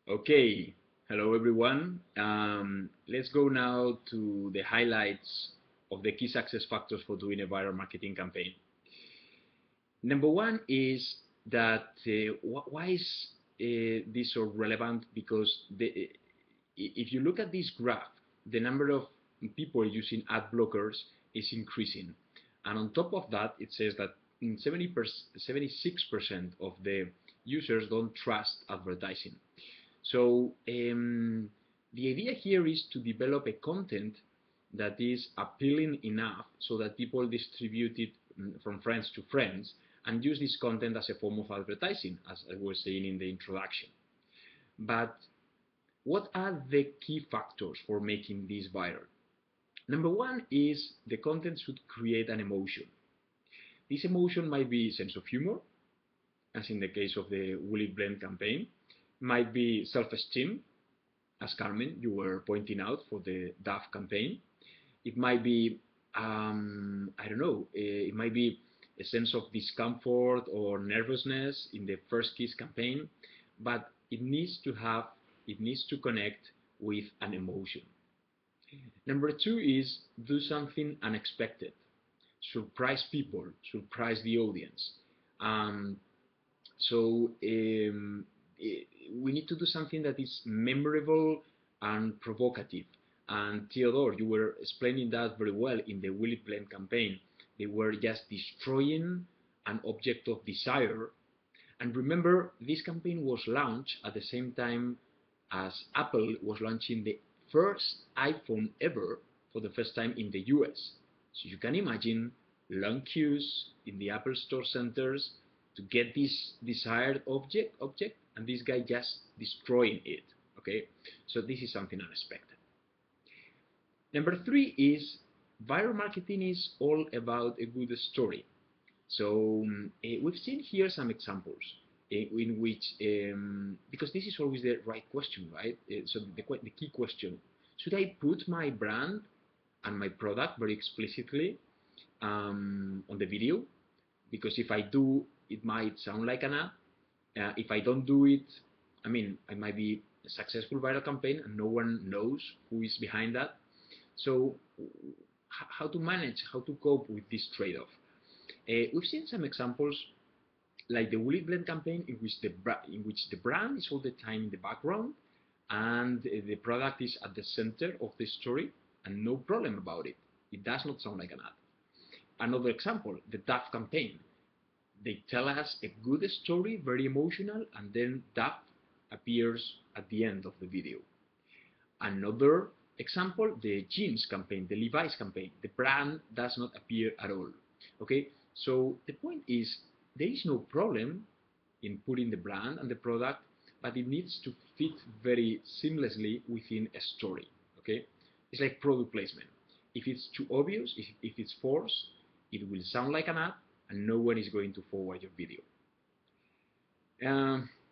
Okay, hello everyone. Let's go now to the highlights of the key success factors for doing a viral marketing campaign. Number one is that why is this so relevant? Because if you look at this graph, the number of people using ad blockers is increasing. And on top of that, it says that 76% of the users don't trust advertising. So the idea here is to develop a content that is appealing enough so that people distribute it from friends to friends and use this content as a form of advertising, as I was saying in the introduction. But what are the key factors for making this viral? Number one is the content should create an emotion. This emotion might be sense of humor, as in the case of the Will It Blend campaign, might be self-esteem, as Carmen, you were pointing out for the DAF campaign. It might be, I don't know, it might be a sense of discomfort or nervousness in the First Kiss campaign, but it needs to connect with an emotion. Number two is do something unexpected. Surprise people, surprise the audience. So we need to do something that is memorable and provocative. And Theodore, you were explaining that very well in the Will It Blend campaign. They were just destroying an object of desire. And remember, this campaign was launched at the same time as Apple was launching the first iPhone ever for the first time in the US. So you can imagine long queues in the Apple Store centers to get this desired object, and this guy just destroying it. Okay, so this is something unexpected. Number three is viral marketing is all about a good story. So we've seen here some examples in which, because this is always the right question, right? So the key question, should I put my brand and my product very explicitly on the video? Because if I do, it might sound like an ad. If I don't do it, I mean, I might be a successful viral campaign and no one knows who is behind that. So how to manage, how to cope with this trade-off? We've seen some examples like the Will It Blend campaign in which the brand is all the time in the background and the product is at the center of the story and no problem about it. It does not sound like an ad. Another example, the DAF campaign. They tell us a good story, very emotional, and then DAF appears at the end of the video. Another example, the jeans campaign, the Levi's campaign. The brand does not appear at all. Okay, so the point is there is no problem in putting the brand and the product, but it needs to fit very seamlessly within a story. Okay, it's like product placement. If it's too obvious, if it's forced, it will sound like an ad and no one is going to forward your video.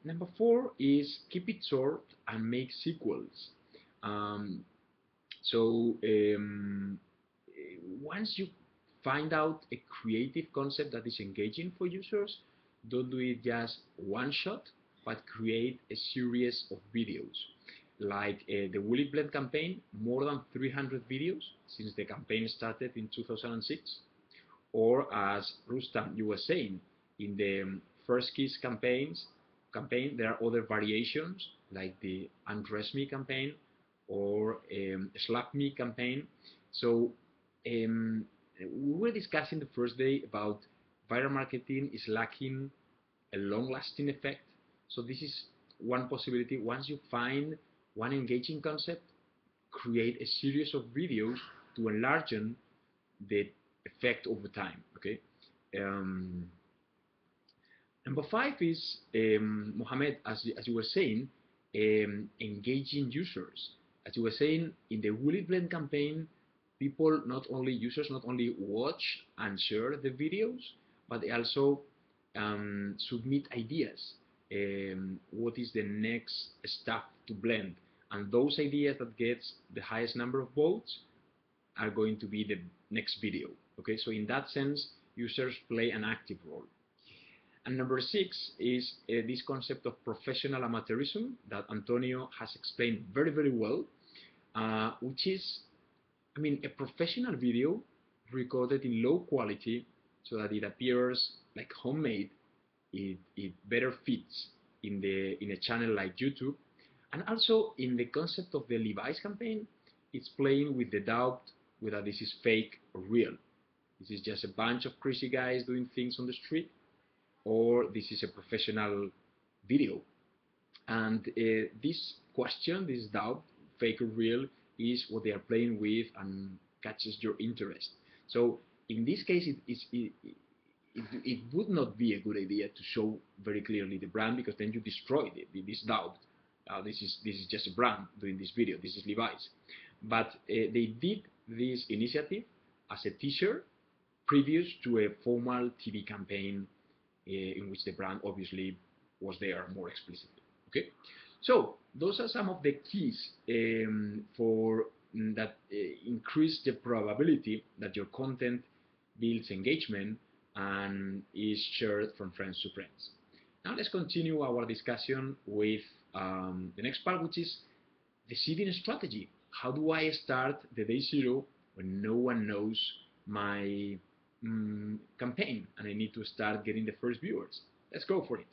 Number four is keep it short and make sequels. Once you find out a creative concept that is engaging for users, don't do it just one shot, but create a series of videos. Like the Will It Blend campaign, more than 300 videos since the campaign started in 2006. Or as Rustam, you were saying, in the First Kiss campaign, there are other variations like the Undress Me campaign or Slap Me campaign. So we were discussing the first day about viral marketing is lacking a long-lasting effect. So this is one possibility. Once you find one engaging concept, create a series of videos to enlarge the effect over time. Okay. Number five is Mohammed, as you were saying, engaging users. As you were saying, in the Will It Blend campaign, users not only watch and share the videos, but they also submit ideas. What is the next stuff to blend? And those ideas that gets the highest number of votes are going to be the next video. Okay, so in that sense, users play an active role. And number 6 is this concept of professional amateurism that Antonio has explained very, very well, which is, I mean, a professional video recorded in low quality so that it appears like homemade. It better fits in a channel like YouTube, and also in the concept of the Levi's campaign, it's playing with the doubt whether this is fake or real. This is just a bunch of crazy guys doing things on the street, or this is a professional video. And this question, this doubt, fake or real, is what they are playing with and catches your interest. So in this case, it would not be a good idea to show very clearly the brand, because then you destroy this doubt. This is just a brand doing this video. This is Levi's. But they did this initiative as a teaser previous to a formal TV campaign in which the brand obviously was there more explicitly. Okay, so those are some of the keys for that increase the probability that your content builds engagement and is shared from friends to friends. Now let's continue our discussion with the next part, which is the seeding strategy. How do I start the day zero when no one knows my campaign and I need to start getting the first viewers? Let's go for it.